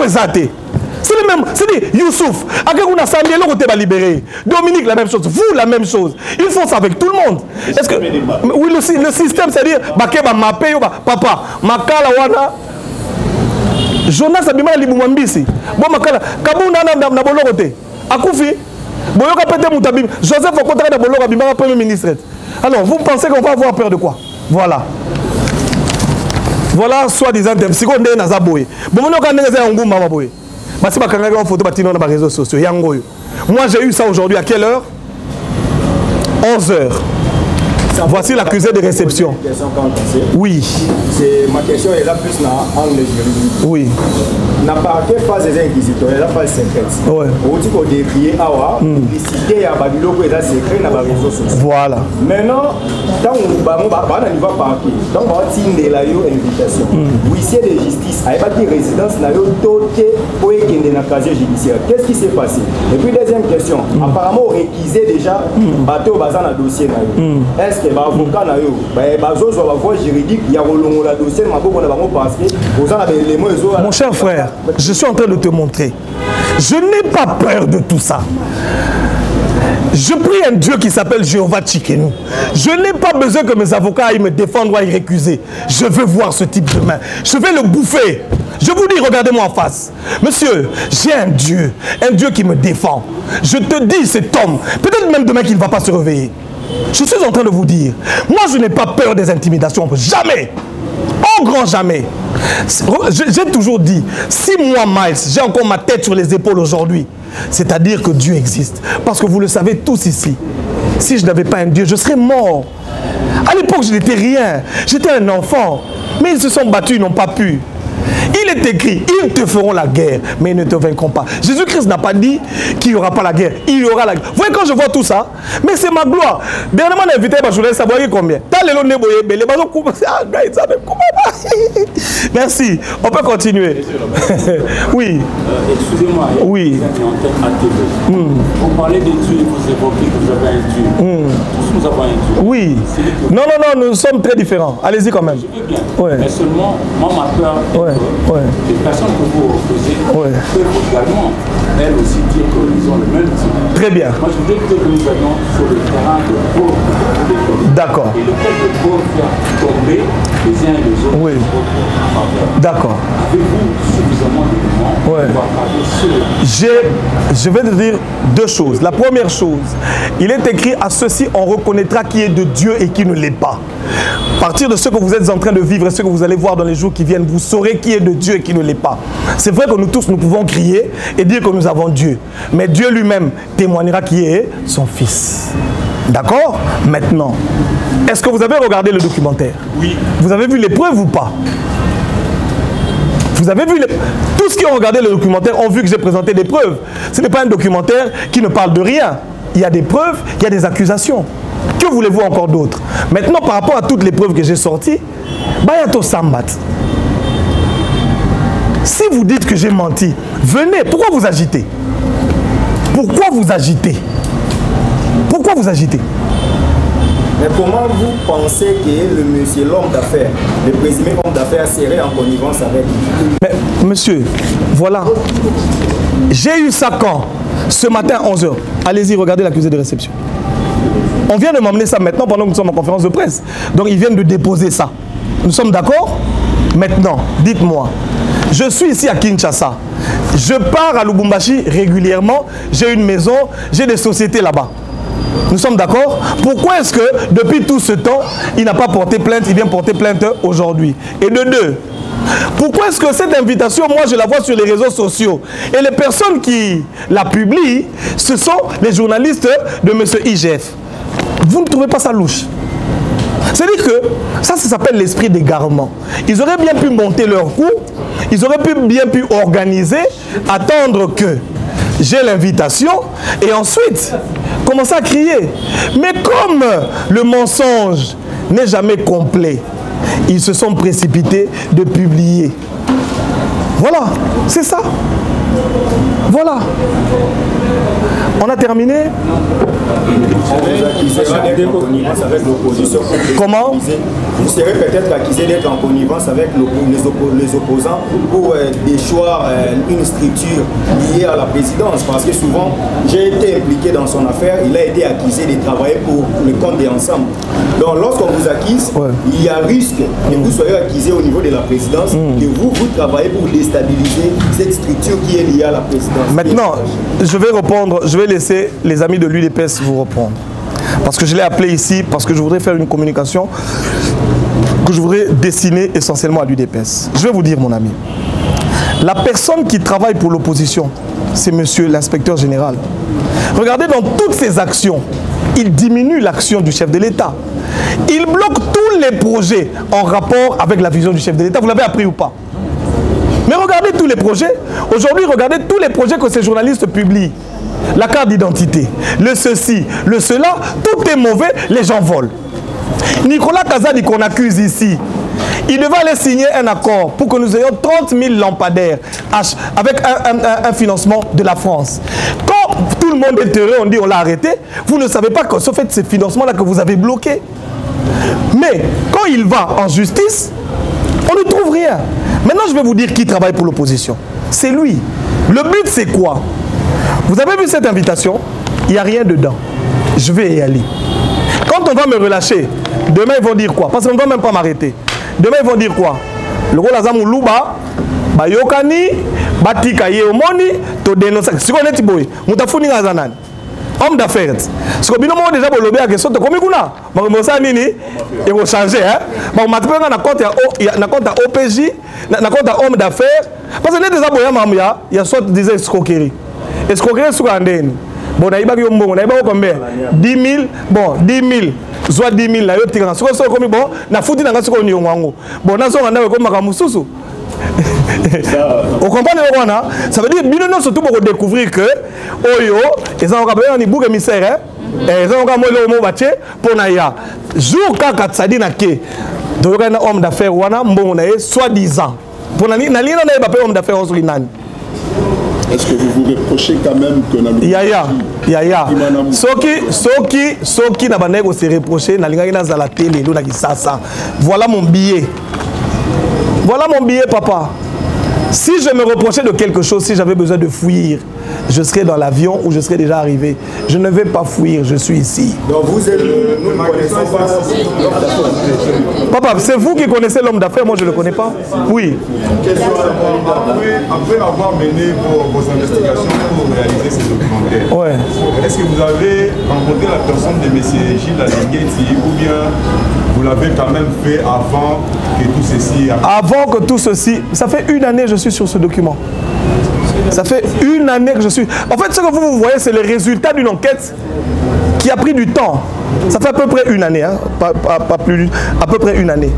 C'est le même, c'est dit Youssouf, à quel moment Sambi est là où tu vas libérer? Dominique, la même chose, vous, la même chose. Ils font ça avec tout le monde. Est-ce que, oui, le système, c'est-à-dire, papa, Makala Wana, Jonas Abima Liboumambisi, bon Makala, Kabouna na Bolorote, Akoufi, Boyoka Pete Moutabim, Joseph Okotra na Bolora Bimba, Premier ministre. Alors, vous pensez qu'on va avoir peur de quoi? Voilà. Voilà, soi-disant, si on est dans la boue. Bon, on a un goût, maman boue. Parce que je vais une photo dans les réseaux sociaux. Moi, j'ai eu ça aujourd'hui à quelle heure? 11 h. Voici l'accusé de réception. Oui. Ma question est là plus dans l'angle juridique. Oui. N'a pas quelle phase des inquisiteurs, elle a pas le secret. Ouais. On dit qu'on décrit Awa, publicité à Babylone et là secret dans les réseaux sociaux. Voilà. Maintenant, quand on va niveau parquet, donc on va tirer la invitation. Huissier de justice, avec pas de résidence, n'a eu doté pour équiper dans le casier judiciaire. Qu'est-ce qui s'est passé? Et puis deuxième question, apparemment on réquisait déjà bateau basé dans le dossier. Est-ce que l'avocat n'a eu, la voie juridique, il y a le dossier, mon cher frère, je suis en train de te montrer. Je n'ai pas peur de tout ça. Je prie un Dieu qui s'appelle Jéhovah Tchikenu. Je n'ai pas besoin que mes avocats aillent me défendre ou aillent récuser. Je veux voir ce type de main. Je vais le bouffer. Je vous dis, regardez-moi en face. Monsieur, j'ai un Dieu qui me défend. Je te dis, cet homme, peut-être même demain qu'il ne va pas se réveiller. Je suis en train de vous dire, moi je n'ai pas peur des intimidations. Jamais. Au grand jamais. J'ai toujours dit, si moi, Miles, j'ai encore ma tête sur les épaules aujourd'hui, c'est-à-dire que Dieu existe. Parce que vous le savez tous ici, si je n'avais pas un Dieu, je serais mort. À l'époque, je n'étais rien. J'étais un enfant. Mais ils se sont battus, ils n'ont pas pu. Il est écrit, ils te feront la guerre, mais ils ne te vaincront pas. Jésus-Christ n'a pas dit qu'il n'y aura pas la guerre. Il y aura la guerre. Vous voyez, quand je vois tout ça, mais c'est ma gloire. Dernièrement, on a invité ma journaliste, ça voyait combien? Merci. On peut continuer. Oui. Excusez-moi. Oui. Vous parlez de Dieu, vous évoquez que vous avez un Dieu. Tous nous avons un Dieu. Oui. Non, nous sommes très différents. Allez-y quand même. Je veux bien. Ouais. Mais seulement, moi, ma peur, les personnes que vous opposez peuvent également, elles aussi, dire qu'ils ont le même Dieu. Très bien. Moi, je voudrais que nous allions sur le terrain de pauvres. D'accord. Et le fait de pauvres faire tomber les uns et les autres. Oui. D'accord. Avez-vous suffisamment d'éléments pour parler sur je vais te dire deux choses. La première chose, il est écrit à ceci, on reconnaîtra qui est de Dieu et qui ne l'est pas. À partir de ce que vous êtes en train de vivre et ce que vous allez voir dans les jours qui viennent, vous saurez qui est de Dieu et qui ne l'est pas. C'est vrai que nous tous, nous pouvons crier et dire que nous avons Dieu. Mais Dieu lui-même témoignera qui est son Fils. D'accord? Maintenant, est-ce que vous avez regardé le documentaire? Oui. Vous avez vu l'épreuve ou pas? Vous avez vu, tous ceux qui ont regardé le documentaire ont vu que j'ai présenté des preuves. Ce n'est pas un documentaire qui ne parle de rien. Il y a des preuves, il y a des accusations. Que voulez-vous encore d'autre? Maintenant, par rapport à toutes les preuves que j'ai sorties, Bayato Sambat. Si vous dites que j'ai menti, venez. Pourquoi vous agitez? Pourquoi vous agitez? Pourquoi vous agitez? Mais comment vous pensez que le monsieur, l'homme d'affaires, le présumé homme d'affaires serait en connivence avec lui? Mais, monsieur, voilà. J'ai eu ça quand? Ce matin à 11h. Allez-y, regardez l'accusé de réception. On vient de m'emmener ça maintenant pendant que nous sommes en conférence de presse. Donc ils viennent de déposer ça. Nous sommes d'accord? Maintenant, dites-moi. Je suis ici à Kinshasa. Je pars à Lubumbashi régulièrement. J'ai une maison, j'ai des sociétés là-bas. Nous sommes d'accord? Pourquoi est-ce que depuis tout ce temps, il n'a pas porté plainte, il vient porter plainte aujourd'hui? Et de deux, pourquoi est-ce que cette invitation, moi je la vois sur les réseaux sociaux et les personnes qui la publient, ce sont les journalistes de M. IGF? Vous ne trouvez pas ça louche? C'est-à-dire que ça s'appelle l'esprit d'égarement. Ils auraient bien pu monter leur coup, ils auraient bien pu organiser, attendre que j'ai l'invitation et ensuite commencer à crier. Mais comme le mensonge n'est jamais complet, ils se sont précipités de publier. Voilà, c'est ça. Voilà. On a terminé. Comment? Vous serez peut-être accusé d'être en connivence avec les opposants pour déchoir une structure liée à la présidence. Parce que souvent, j'ai été impliqué dans son affaire. Il a été accusé de travailler pour le compte des ensembles. Donc, lorsqu'on vous accuse, il y a risque que vous soyez accusé au niveau de la présidence, que vous travaillez pour déstabiliser cette structure qui est liée à la présidence. Maintenant, je vais répondre, je vais laisser les amis de l'UDPS vous reprendre. Parce que je l'ai appelé ici, parce que je voudrais faire une communication que je voudrais dessiner essentiellement à l'UDPS. Je vais vous dire, mon ami, la personne qui travaille pour l'opposition, c'est monsieur l'inspecteur général. Regardez dans toutes ses actions, il diminue l'action du chef de l'État. Il bloque tous les projets en rapport avec la vision du chef de l'État. Vous l'avez appris ou pas? Mais regardez tous les projets. Aujourd'hui, regardez tous les projets que ces journalistes publient. La carte d'identité, le ceci, le cela, tout est mauvais, les gens volent. Nicolas Kazadi qu'on accuse ici, il devait aller signer un accord pour que nous ayons 30 000 lampadaires avec un financement de la France. Quand tout le monde est heureux, on dit on l'a arrêté, vous ne savez pas que ce fait ces financements-là que vous avez bloqués. Mais quand il va en justice, on ne trouve rien. Maintenant, je vais vous dire qui travaille pour l'opposition. C'est lui. Le but, c'est quoi? Vous avez vu cette invitation? Il n'y a rien dedans. Je vais y aller. Quand on va me relâcher, demain, ils vont dire quoi? Parce qu'on ne va même pas m'arrêter. Demain, ils vont dire quoi? Le rôle Azamou Louba, Bayokani, Batika Yeomoni, to dénoncer. Si on est Tiboy, Moutafuni Azanan. Homme d'affaires. Ce que binomo déjà pour lobby à question de combien kuna. Mais ça nini et vous changer hein. Bon maintenant na compte à OPJ, na compte à homme d'affaires parce que les déjà boya mamia, il y a soit des escroqueries. Escroquerie sur andeni. Bon na iba yombo, na iba combien? 10 000, bon 10 000. Soit 10 000 là yo tika. Ce que c'est comme bon na futi na ngasi ko nyongo. Bon na zo ngana ko makamususu. Vous comprenez? Ça veut dire que surtout pour découvrir que Oyo, ils ont un bouc émissaire, ils ont un baché pour Naya. Jour quand Katsadi n'a que un homme d'affaires, soi-disant. Pour Nani, n'a pas homme d'affaires au Suriname. Est-ce que vous vous reprochez quand même que Yaya. Soki n'a pas se reprocher, n'a pas dans la télé, voilà mon billet. Voilà mon billet, papa. Si je me reprochais de quelque chose, si j'avais besoin de fuir, je serais dans l'avion ou je serais déjà arrivé. Je ne vais pas fuir, je suis ici. Donc vous êtes nous ne connaissons pas l'homme d'affaires. Papa, c'est vous qui connaissez l'homme d'affaires, moi je ne le connais pas. Oui. Après avoir mené vos investigations pour réaliser ces documentaires, est-ce que vous avez rencontré la personne de M. Gilles Alingueti ou bien vous l'avez quand même fait avant que tout ceci... Avant que tout ceci... Ça fait 1 année que je suis sur ce document. Ça fait 1 année que je suis... En fait, ce que vous voyez, c'est le résultat d'une enquête qui a pris du temps. Ça fait à peu près une année, hein, pas plus, à peu près une année.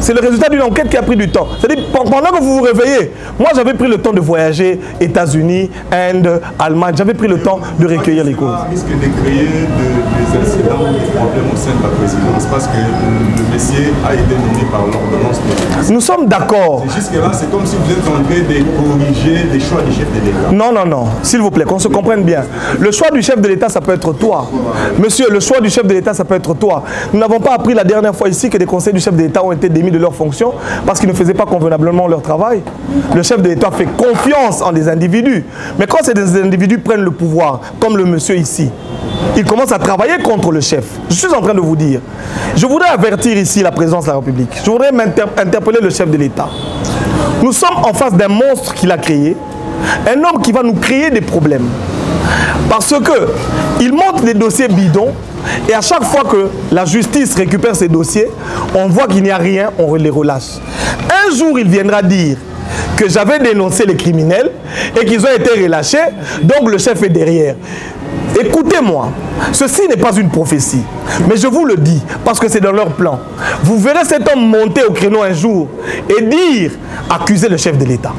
C'est le résultat d'une enquête qui a pris du temps. C'est-à-dire, pendant que vous vous réveillez, moi j'avais pris le temps de voyager, États-Unis, Inde, Allemagne, j'avais pris le temps de recueillir les causes. Risque de créer des incidents ou des problèmes au sein de la présidence parce que le messier a été nommé par l'ordonnance. Nous sommes d'accord. Jusque-là, c'est comme si vous êtes en train de corriger les choix du chef de l'État. Non, non, non. S'il vous plaît, qu'on se comprenne bien. Le choix du chef de l'État, ça peut être toi. Monsieur, le choix du chef de l'État, ça peut être toi. Nous n'avons pas appris la dernière fois ici que des conseils du chef de l'État ont été démis de leurs fonctions parce qu'ils ne faisaient pas convenablement leur travail. Le chef de l'État fait confiance en des individus. Mais quand ces individus prennent le pouvoir, comme le monsieur ici, il commence à travailler contre le chef. Je suis en train de vous dire. Je voudrais avertir ici la présidence de la République. Je voudrais interpeller le chef de l'État. Nous sommes en face d'un monstre qu'il a créé. Un homme qui va nous créer des problèmes. Parce qu'il monte des dossiers bidons. Et à chaque fois que la justice récupère ces dossiers, on voit qu'il n'y a rien, on les relâche. Un jour, il viendra dire que j'avais dénoncé les criminels et qu'ils ont été relâchés, donc le chef est derrière. Écoutez-moi, ceci n'est pas une prophétie, mais je vous le dis parce que c'est dans leur plan. Vous verrez cet homme monter au créneau un jour et dire, accuser le chef de l'État.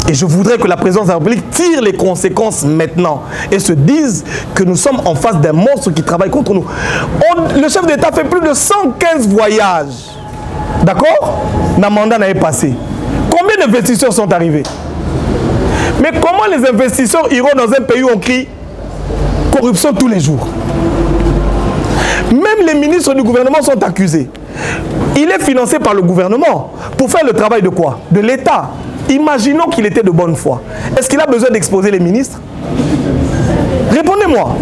Et je voudrais que la présidence de la République tire les conséquences maintenant et se dise que nous sommes en face d'un monstre qui travaille contre nous. Le chef d'État fait plus de 115 voyages. D'accord? Le mandat n'a pas passé. Combien d'investisseurs sont arrivés? Mais comment les investisseurs iront dans un pays où on crie corruption tous les jours? Même les ministres du gouvernement sont accusés. Il est financé par le gouvernement pour faire le travail de quoi? De l'État. Imaginons qu'il était de bonne foi. Est-ce qu'il a besoin d'exposer les ministres? Répondez-moi.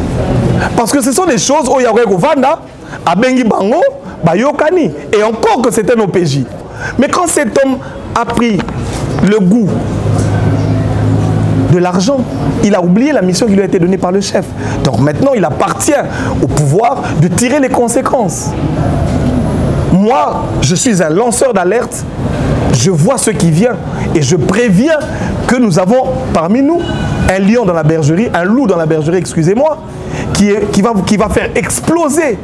Parce que ce sont des choses où Yahweh Govanda, Abengi Bango, Bayokani. Et encore que c'était nos PJ. Mais quand cet homme a pris le goût de l'argent, il a oublié la mission qui lui a été donnée par le chef. Donc maintenant, il appartient au pouvoir de tirer les conséquences. Moi, je suis un lanceur d'alerte. Je vois ce qui vient et je préviens que nous avons parmi nous un lion dans la bergerie, un loup dans la bergerie, excusez-moi, qui va faire exploser.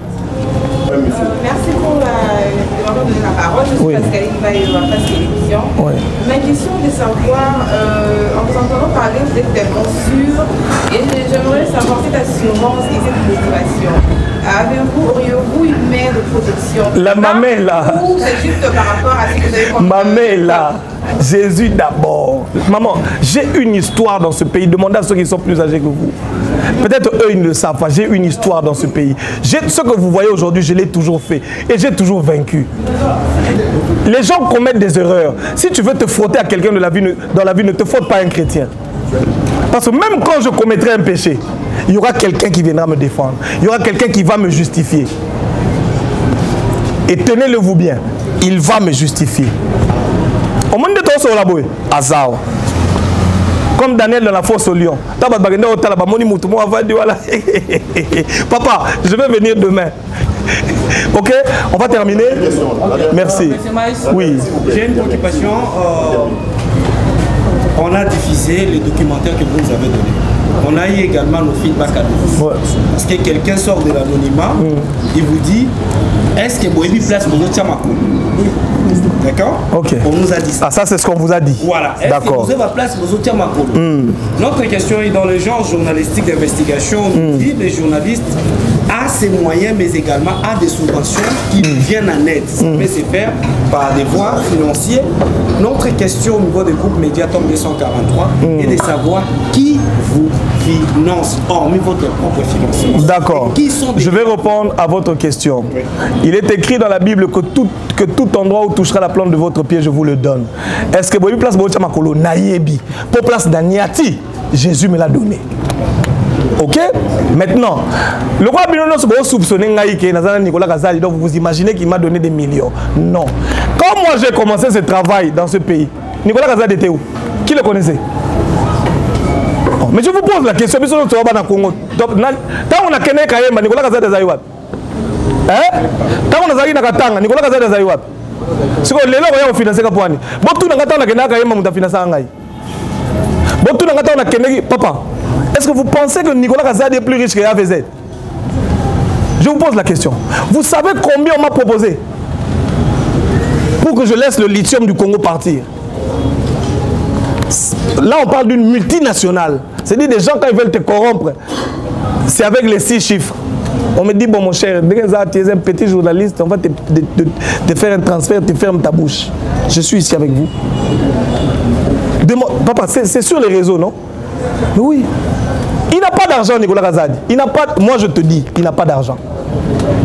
Merci pour d'avoir donné la parole. Je suis Pascaline Baye, ma face télévision. Ma question est de savoir, en vous entendant parler, vous êtes tellement sûr, et j'aimerais savoir cette assurance et cette motivation. Avez-vous, auriez-vous une mère de protection? La mamella. Ou c'est juste par rapport à ce que vous avez compris? Mamella. Jésus d'abord. Maman, j'ai une histoire dans ce pays. Demandez à ceux qui sont plus âgés que vous. Peut-être eux, ils ne le savent pas. J'ai une histoire dans ce pays. Ce que vous voyez aujourd'hui, je l'ai toujours fait. Et j'ai toujours vaincu. Les gens commettent des erreurs. Si tu veux te frotter à quelqu'un dans la vie, ne te frotte pas à un chrétien. Parce que même quand je commettrai un péché, il y aura quelqu'un qui viendra me défendre. Il y aura quelqu'un qui va me justifier. Et tenez-le-vous bien, il va me justifier. Au monde de toi, c'est la boue. Azao. Comme Daniel dans la fosse au lion. Papa, je vais venir demain. Ok, on va terminer. Merci. Oui. J'ai une préoccupation. On a diffusé les documentaires que vous nous avez donnés. On a eu également nos feedbacks à nous. Ouais. Parce que quelqu'un sort de l'anonymat, il vous dit, est-ce que Boébi place Mozo Tchamako? D'accord? Ok. On nous a dit ça. Ah, ça c'est ce qu'on vous a dit. Voilà. Est-ce que Mozo va place Mozo Tchamako? Notre question est dans le genre journalistique d'investigation. On dit les journalistes a ses moyens, mais également a des subventions qui viennent en aide. Ça peut se faire par des voies financières. Notre question au niveau du groupe Mediatom 243 est de savoir qui vous finance, hormis votre propre financement. D'accord. Je vais répondre à votre question. Oui. Il est écrit dans la Bible que tout endroit où touchera la plante de votre pied, je vous le donne. Est-ce que vous avez place de Makolo, Naïebi, pour place d'Aniati, Jésus me l'a donné. Ok? Maintenant, le roi Binono se soupçonner Nicolas Kazali, donc vous imaginez qu'il m'a donné des millions. Non. Quand moi j'ai commencé ce travail dans ce pays, Nicolas Kazali était où? Qui le connaissait? Oh, mais je vous pose la question, tant on a Kenya Kayemba, Nicolas Kazali est où? Tant on a Zali Nakatanga, Nicolas Kazali est où? Si on l'a financé Kapouani, beaucoup de gens qui ont Kayemba ont financé Angaï. Beaucoup de gens qui ont Papa. Est-ce que vous pensez que Nicolas Kazadi est plus riche que AVZ? Je vous pose la question. Vous savez combien on m'a proposé pour que je laisse le lithium du Congo partir? Là, on parle d'une multinationale. C'est-à-dire des gens, quand ils veulent te corrompre, c'est avec les 6 chiffres. On me dit, bon, mon cher, dès que tu es un petit journaliste, on va te faire un transfert, te ferme ta bouche. Je suis ici avec vous. Papa, c'est sur les réseaux, non? Mais oui. Il n'a pas d'argent, Nicolas Kazadi. Il n'a pas. Moi, je te dis, il n'a pas d'argent.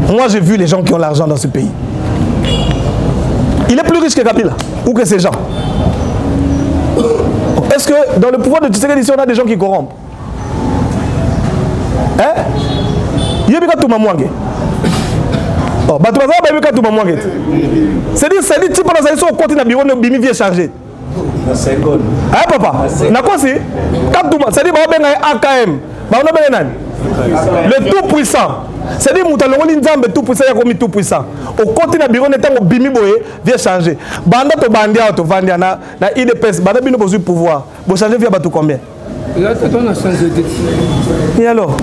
Moi, j'ai vu les gens qui ont l'argent dans ce pays. Il est plus riche que Kabila ou que ces gens. Est-ce que dans le pouvoir de Tshisekedi ici, on a des gens qui corrompent? Hein? Yebika Toumamouangue. Oh, bah tu vas savoir Yebika Toumamouangue. C'est-à-dire, tu peux dans un côté de bureau, Bimi vient charger. Hein, papa? Na quoi c'est? C'est-à-dire, AKM. Le tout puissant. C'est-à-dire, Moutalongoli Nzambe tout puissant, il y a tout puissant. Au côté de bureau, on Bimi Boye vient changer. Banda to bandia, to vandia, na IDPS, banda bino besoin de pouvoir. Vous changez via tout combien? Et alors,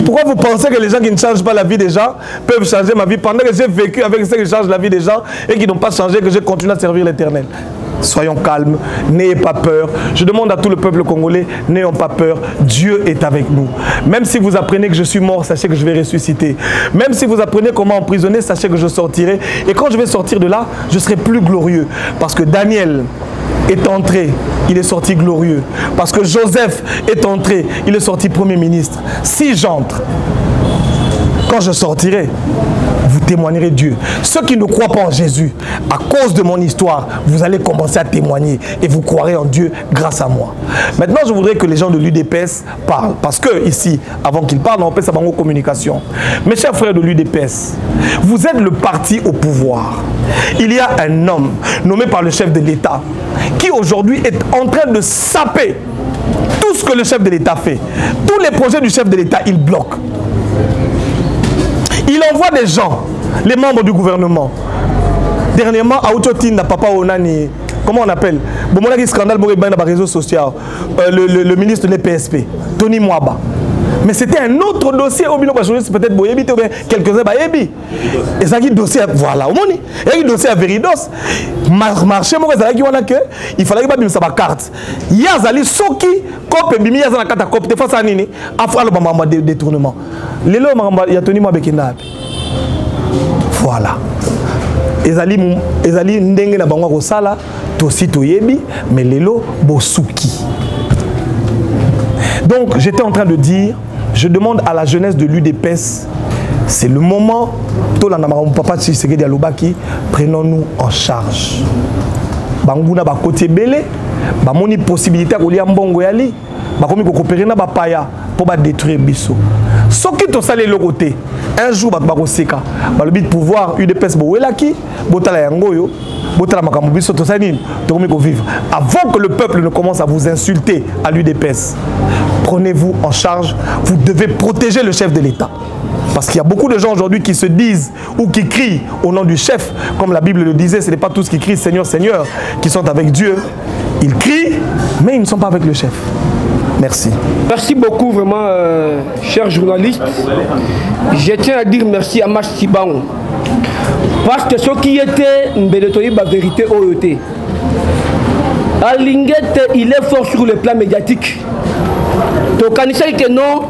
pourquoi vous pensez que les gens qui ne changent pas la vie des gens peuvent changer ma vie pendant que j'ai vécu avec ceux qui changent la vie des gens et qui n'ont pas changé, que je continue à servir l'Éternel? Soyons calmes, n'ayez pas peur. Je demande à tout le peuple congolais, n'ayons pas peur. Dieu est avec nous. Même si vous apprenez que je suis mort, sachez que je vais ressusciter. Même si vous apprenez comment emprisonner, sachez que je sortirai. Et quand je vais sortir de là, je serai plus glorieux. Parce que Daniel est entré, il est sorti glorieux. Parce que Joseph est entré, il est sorti Premier ministre. Si j'entre, quand je sortirai, vous témoignerez Dieu. Ceux qui ne croient pas en Jésus, à cause de mon histoire, vous allez commencer à témoigner et vous croirez en Dieu grâce à moi. Maintenant, je voudrais que les gens de l'UDPS parlent. Parce que ici, avant qu'ils parlent, on peut savoir en communication. Mes chers frères de l'UDPS, vous êtes le parti au pouvoir. Il y a un homme nommé par le chef de l'État qui aujourd'hui est en train de saper tout ce que le chef de l'État fait. Tous les projets du chef de l'État, il bloque. Il envoie des gens, les membres du gouvernement. Dernièrement, Aoutotin n'a pas Onani, comment on appelle? Bon, on a un scandale dans les réseaux sociaux. Le ministre de l'EPSP, Tony Mwaba. Mais c'était un autre dossier au milieu de peut-être Boyebi ou bien quelques-uns Bayebi. Et ça qui dossier, voilà, au moni. Et qui dossier à Veridos. Marché, moi, il fallait que ça ma carte. Yazali Soki, Cop et Bimi Yazana Kata Cop, te face à Nini, Afra le Bamba détournement. Les lots, il y a Tony Mwabekina. Voilà. Ezali Ndenge na Bangwa Rosala, Tosi Toyebi, mais les lots, Bosuki. Donc, j'étais en train de dire, je demande à la jeunesse de l'UDPS, c'est le moment, prenons-nous en charge. Banguna ba côté belé, ba moni possibilité ko lia mbongo yali, ba komi ko coopérer na ba paya pour ba détruire biso. Soki to salé le côté, un jour ba ko seka, ba le but pouvoir UDPS bo welaki, botala yango yo. Avant que le peuple ne commence à vous insulter à l'UDPS, prenez-vous en charge, vous devez protéger le chef de l'État. Parce qu'il y a beaucoup de gens aujourd'hui qui se disent ou qui crient au nom du chef, comme la Bible le disait, ce n'est pas tous qui crient Seigneur, Seigneur, qui sont avec Dieu. Ils crient, mais ils ne sont pas avec le chef. Merci. Merci beaucoup vraiment, chers journalistes. Je tiens à dire merci à Max Sibango. Parce que ce qui était la vérité OET. À Linguette, il est fort sur le plan médiatique. Donc, on sait que non,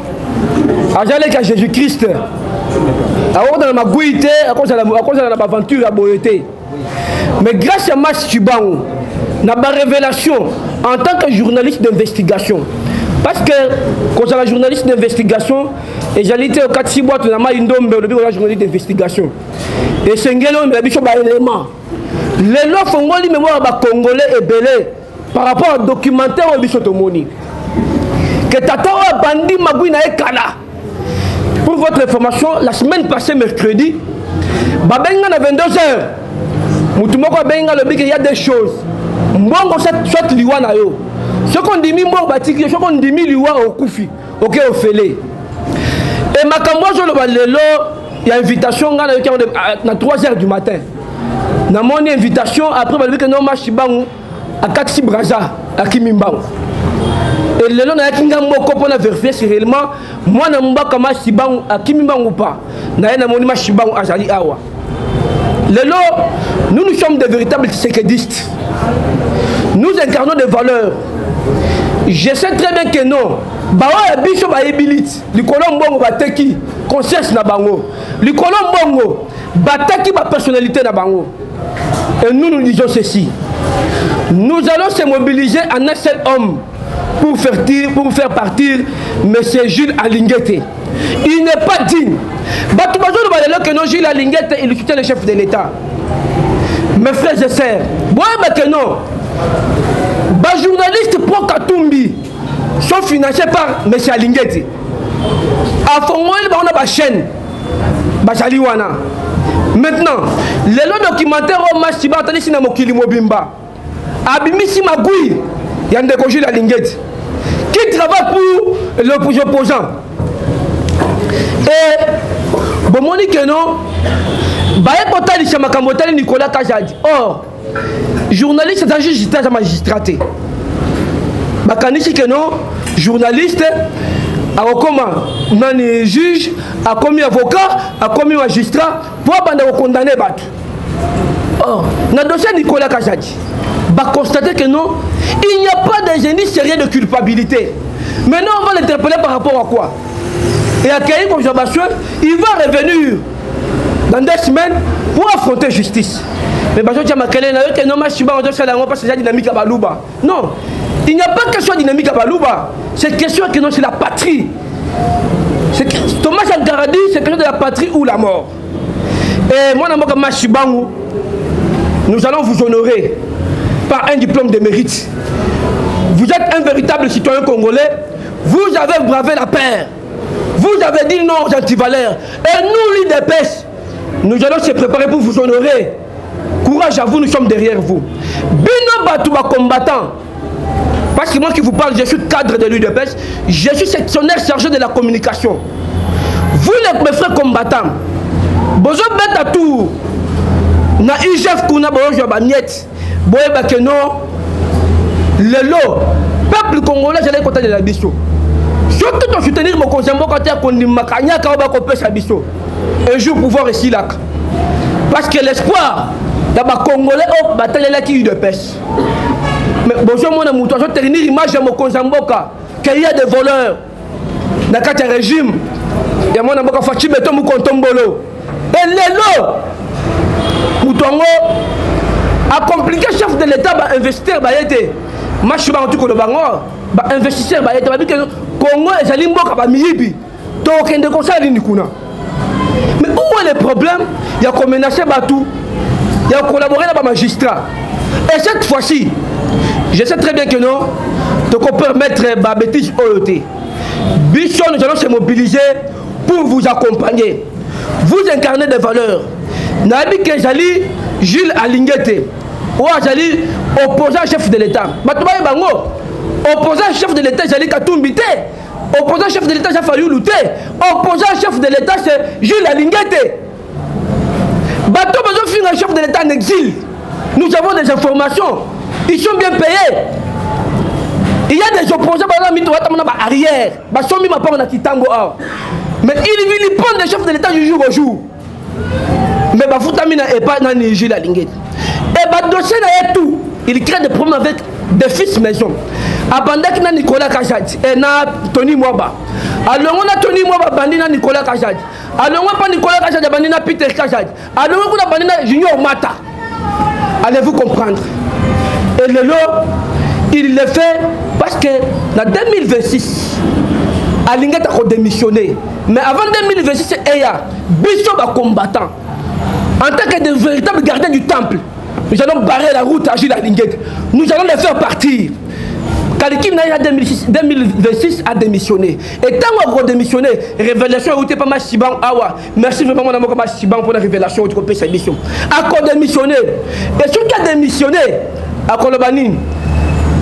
à Jésus-Christ, à cause de ma gouïté, à cause de l'aventure à Boété. Mais grâce à Max Sibango, on a ma révélation en tant que journaliste d'investigation. Parce que quand on est journaliste d'investigation, et j'allais dire au 4-6 boîtes, on a une dombe, on a journaliste d'investigation. Et c'est un gars qui a un élément. Les lois font les mémoires congolais et belé par rapport au documentaire au Bissotomoni. Que Tata a bandi Magouina et Kala. Pour votre information, la semaine passée, mercredi, Babenga à 22h. Moutoumoko Babenga le bic, il y a des choses. Mbongo soit liwana yo. Ce qu'on dit, ce qu'on dit, au Koufi, ok, au Félé. Et ma caméra, il y a une invitation à 3h du matin. Dans mon invitation, après, je vais dire que non, je suis à Katsi Braza, à Kimimbango. Et le long, il y a un mot pour vérifier si réellement, moi, je suis à Kimimbango ou pas. Naïna Monima Chibango Azali Awa. Lelo, nous sommes des véritables séquedistes. Nous incarnons des valeurs. Je sais très bien que non. Bawa biso ba ebilite. Likolo mbongo bateki conscience na bango. Likolo mbongo bataki ba personnalité na bango. Et nous disons ceci. Nous allons se mobiliser en un seul homme pour faire partir M. Jules Alinguete. Il n'est pas digne. Que non, Jules Alinguete, il soutient le chef de l'État. Mes frères et sœurs, que non. Les journalistes pour Katumbi sont financés par M. Alinguete. À Fongo, il y a une chaîne. Maintenant, le documentaire au Machiba, il y a Mokili Mobimba. Abimisi Magoui, il y a un décogé la Linguette qui travaille pour l'opposant. Et bon, mon que non, Baye Chamakamotali Nicolas Kajadi. Or, journaliste, c'est un juge, c'est un magistraté. Bakanishi que non, journaliste, a commis juge, a commis avocat, a commis magistrat pour condamner Bat. Or, dans le dossier Nicolas Kajadi, va constater que non, il n'y a pas de génie sérieux de culpabilité. Maintenant, on va l'interpeller par rapport à quoi? Et à quelle observation il va revenir dans 2 semaines pour affronter justice. Mais je dis que non, c'est dynamique à Balouba. Non, il n'y a pas question dynamique à Balouba. C'est question que non, c'est la patrie. Thomas Sankara dit, c'est question de la patrie ou la mort. Et moi, nous allons vous honorer par un diplôme de mérite. Vous êtes un véritable citoyen congolais. Vous avez bravé la paix. Vous avez dit non aux antivaleurs. Et nous, l'IDPS, nous allons se préparer pour vous honorer. Courage à vous, nous sommes derrière vous. Bino Batouba combattant. Parce que moi qui vous parle, je suis cadre de l'UDPS. Je suis sectionnaire chargé de la communication. Vous, mes frères combattants, Bozo Beta Tour, na IGF Kuna Bojo Bamiette. Boye Bakeno, le lot, peuple congolais, j'allais côté de la biso. Surtout pour soutenir mon conseil, mon côté, qu'on dit Makanya, Kaoba sa biso. Un jour, pouvoir ici là. Parce que l'espoir, d'abord congolais, oh, bataille là qui eu de pêche. Mais bonjour, mon amour, je vais tenir l'image de mon conseil, qu'il y a des voleurs dans le régime. Il y a mon amour, Fachi Beto, mon contombolo. Et les lots, Moutongo, a compliqué le chef de l'État va investir bah été marche ba tout ko bango ba investisseur ba été ba bi que Congo et Zalimbo ka miyibi donc ende ko sali ni kuna. Mais où est le problème? Il y a qu'on menacer Batou, il y a collaborer avec les magistrats. Et cette fois-ci, je sais très bien que non, de qu'on permettre ba bêtise OET. Bichon, nous allons se mobiliser pour vous accompagner. Vous incarnez des valeurs. Nabi Kejali, Jules Alinguete, ou Azali, opposant chef de l'État. Batoubaye Bango, opposant chef de l'État, Jali Katumbite, opposant chef de l'État, Jafayou Louté, opposant chef de l'État, c'est Jules Alinguete. Bateau besoin finir un chef de l'État en exil. Nous avons des informations, ils sont bien payés. Il y a des opposants, arrière, mais il prend des chefs de l'État du jour au jour. Mais Bafoutamina n'est pas dans les Jules Alinguete. Et Badossé n'a tout. Il crée des problèmes avec des fils maison. Abandak na Nicolas Kajadi et na Tony Mwaba. Alors on a Tony Mwaba bandi na Nicolas Kajadi. Alors on a pas Nicolas Kajadi bandi na Peter Kajadi. Alors on a bandi na Junior Mata. Allez-vous comprendre? Et le lot, il le fait parce que en 2026, Alinguete a démissionné. Mais avant 2026, c'est Eya, Bishop a combattant. En tant que de véritables gardiens du temple, nous allons barrer la route à Jules Alinguete. Nous allons les faire partir. Kalikim Naya 2026 a démissionné. Et tant qu'on a démissionné, révélation a été pas mal Siban Awa. Merci vraiment mon amour comme Siban pour la révélation où tu peux sa mission. A qu'on démissionné. Et ceux qui ont démissionné, à Kolobanin,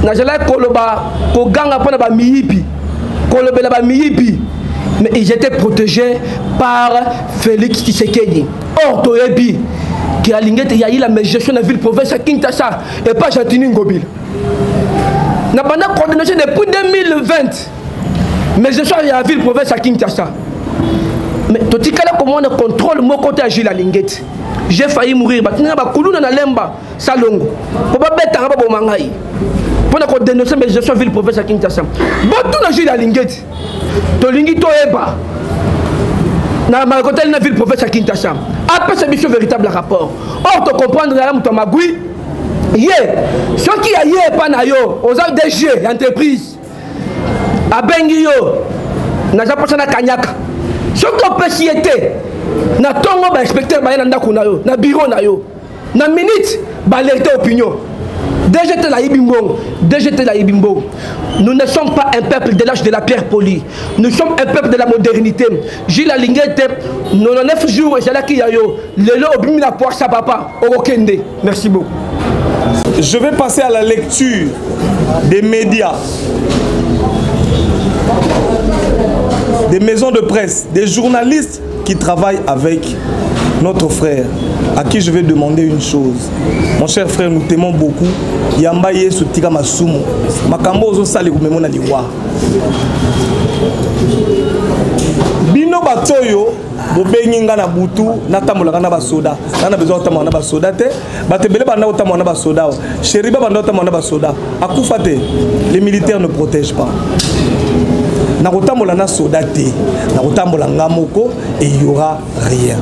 Najala Koloba, Koganga Ponaba Miyipi, Kolobela Miyipi. Mais ils étaient protégés par Félix Tshisekedi. Or, Toyebi, qui a l'ingénieur, il y a eu la gestion de la ville-province à Kinshasa et pas Chantini Ngobil. N'a pas de coordination depuis 2020. Mais gestion de la ville-province à Kinshasa. mais totikala comment on contrôle mon côté à Gilles Alingeti. J'ai failli mourir. Batina ba kuluna na lemba salongo. Pour pas bête araba bo mangai. Pour na ko dénoncer mais je suis ville professeur Kinshasa. Botou na Gilles Alingeti. To lingi to eba. Na ma côté na ville professeur Kinshasa. Après c'est mission véritable rapport. Or to comprendre la muto magui. Ce qui a yé pas na yo, aux DG entreprise. A bengi yo. Na japosa na kanyaka. Ce qu'on peut s'y être. Na tongo ba inspecteur ba na ndako na yo, na bureau na yo. Na minute ba alerter opinion. DGT la Ibimbo, DGT la Ibimbo. Nous ne sommes pas un peuple de l'âge de la pierre polie. Nous sommes un peuple de la modernité. Gilles Alingeti 99 jours et c'est là qu'il y a yo. Le lot obimi la poire sa papa au Kende. Merci beaucoup. Je vais passer à la lecture des médias, des maisons de presse, des journalistes qui travaillent avec notre frère, à qui je vais demander une chose. Mon cher frère, nous t'aimons beaucoup. Yamba Yesu Tika Masumo. Makambo Ozo Sali Kumemona Liwa. Bino Batoyo, Bobenginga na Butu, Natamolaka na Basoda. Nana besoin de Basoda. Batebele Banda Otamo na Basoda. Chériba Banda Otamo na Basoda. Akoufate, les militaires ne protègent pas. Narotambola na Sodate, Narotambola Ngamoko, et il n'y aura rien.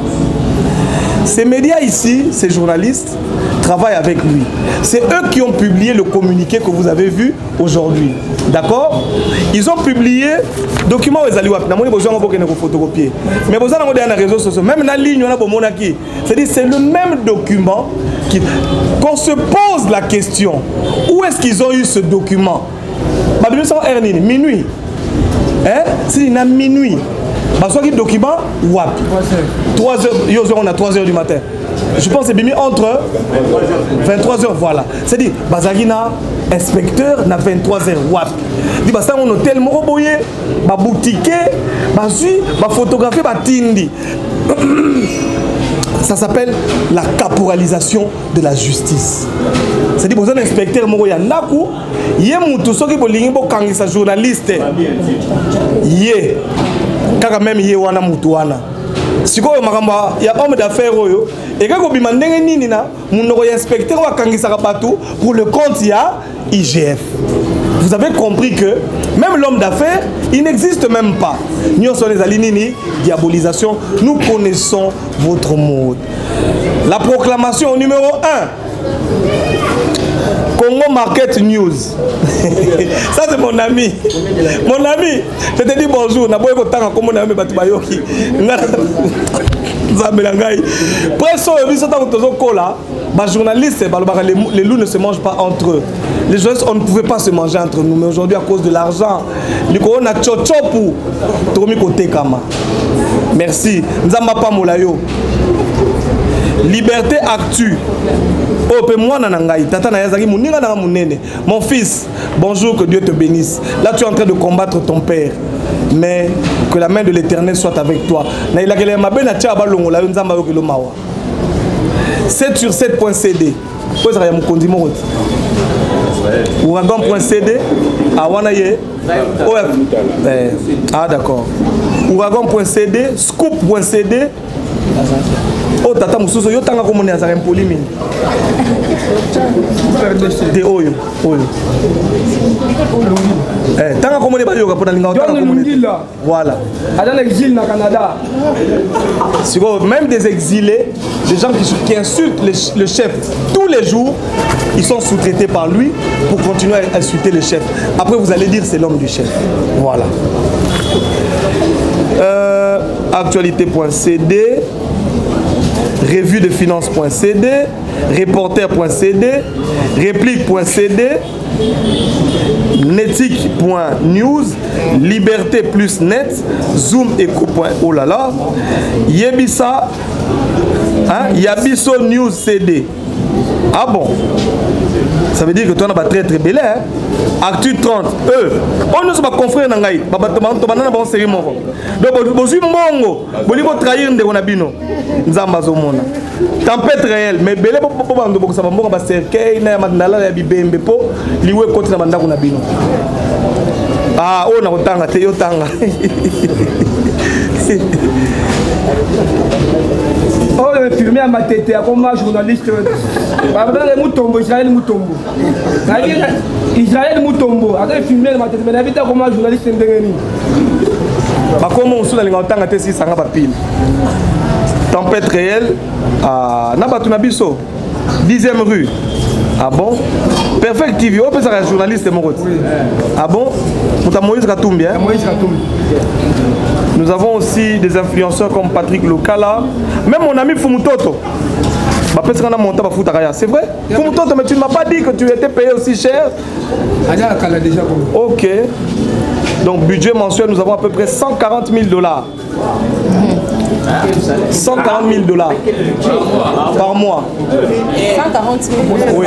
Ces médias ici, ces journalistes, travaillent avec lui. C'est eux qui ont publié le communiqué que vous avez vu aujourd'hui. D'accord? Ils ont publié document aux Aliwap. Mais besoin de photocopier. Mais besoin de les réseaux sociaux. Même dans la ligne, on a monaki. C'est-à-dire c'est le même document qu'on se pose la question. Où est-ce qu'ils ont eu ce document? Minuit. Hein? C'est minuit. Parce que le document, WAP. 3 heures, on a 3 heures du matin. Je pense que c'est entre 23 heures, voilà. C'est-à-dire, Bazagina, inspecteur, na 23 heures, WAP. Dit, bah ça, on a hôtel, Moroboye, bah boutique, bah su, bah photographie, bah tindi. Ça s'appelle la caporalisation de la justice. C'est-à-dire, vous êtes un inspecteur, Moroya Naku, yé moutou, soki bolingi bo kangi sa journaliste. Yé. Kaka même yé wana moutou wana. Si quoi makamba ya homme d'affaires oyo et kako bimandenge nini na munoko ya inspecteur wa kangisa batou pour le compte ya IGF. Vous avez compris que même l'homme d'affaires, il n'existe même pas. Nous sommes les alinini, diabolisation, nous connaissons votre mode. La proclamation numéro 1. Congo Market News. Ça c'est mon ami. Mon ami, je te dis bonjour. Les loups ne se mangent pas entre eux. Les journalistes, on ne pouvait pas se manger entre nous. Mais aujourd'hui, à cause de l'argent, on a tchochopu. Merci. Nzamba Molayo. Liberté Actu. Mon fils, bonjour, que Dieu te bénisse. Là, tu es en train de combattre ton père. Mais que la main de l'Éternel soit avec toi. 7 sur 7.cd. Ouragan.cd. Ah, d'accord. Ouragan.cd. Scoop.cd. Oh tata mususo yo tanga ko moni azara impoli mini de oyo tanga ko moni ba yo ka pona linga tanga ko moni voilà dans l'exil na Canada. Même des exilés, des gens qui insultent le chef tous les jours, ils sont sous-traités par lui pour continuer à insulter le chef. Après vous allez dire c'est l'homme du chef. Voilà. Actualité.cd, revue de finance.cd, reporter.cd, réplique.cd, netic.news, liberté plus net, zoom eco. Oh là là, Yebisa, hein, Yabiso News CD. Ah bon? Ça veut dire que toi, on a très très belle, hein? Actu 30, on ne se pas confrère dans Gaï, on série moro. Donc, vous avez mongo, vous trahir de Ronabino. Nzambazomona. Tempête réelle, mais belle pour ça va cercueil, na mandala ya bibembe po, liwe côté na mandako na bino. Ah, on a autant de tanga. Oh, filmé à ma tête, comme journaliste. Israël Moutombo. Israël Moutombo. Après, filmé à ma tête, mais n'habite comme journaliste. Comment on a autant de tesi sanga papil. Tempête réelle à Nabatunabiso, 10e rue. Ah bon? Perfect TV, on peut être journaliste mon côté. Ah bon? Moïse Katumbi. Nous avons aussi des influenceurs comme Patrick Lokala, même mon ami Fumutoto. C'est vrai? Fumutoto, mais tu ne m'as pas dit que tu étais payé aussi cher. Ok. Donc budget mensuel, nous avons à peu près 140 000 $. 140 000 $ par mois. 140 000 $. Oui.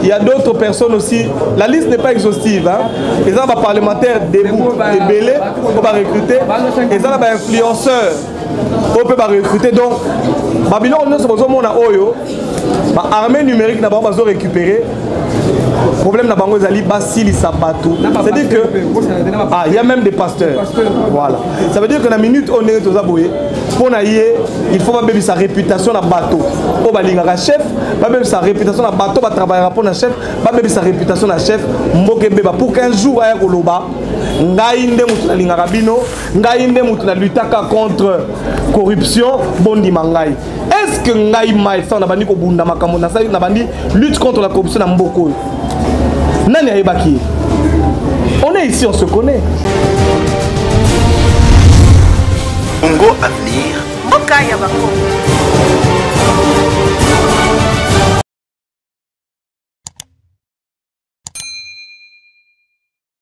Il y a d'autres personnes aussi. La liste n'est pas exhaustive. Hein. Les gens parlementaires debout, des bélés, on va recruter. Les gens influenceurs, on peut recruter. Donc, Babylone, nous sommes Oyo. L'armée numérique n'a pas besoin de récupérer. Le problème n'a pas besoin d'aller basili sabato. C'est-à-dire que il y a même des pasteurs. Voilà. Ça veut dire que la minute on est aux aboués, pour naïe, il faut pas sa réputation à bateau. Au balinga chef, pas même sa réputation à bateau, va travailler pour un chef, pas même sa réputation à chef. Mboke beba pour qu'un jour à Koloba, ngaïnde mutuna lingarabino, ngaïnde mutuna lutaka contre corruption, bondi mangai. Est-ce que ngaï maï ça on a bandi ko bunda makamona ça on a bandi lutte contre la corruption à Mboko? Nani aibaki? On est ici, on se connaît. Congo Avenir. Okaya Bako.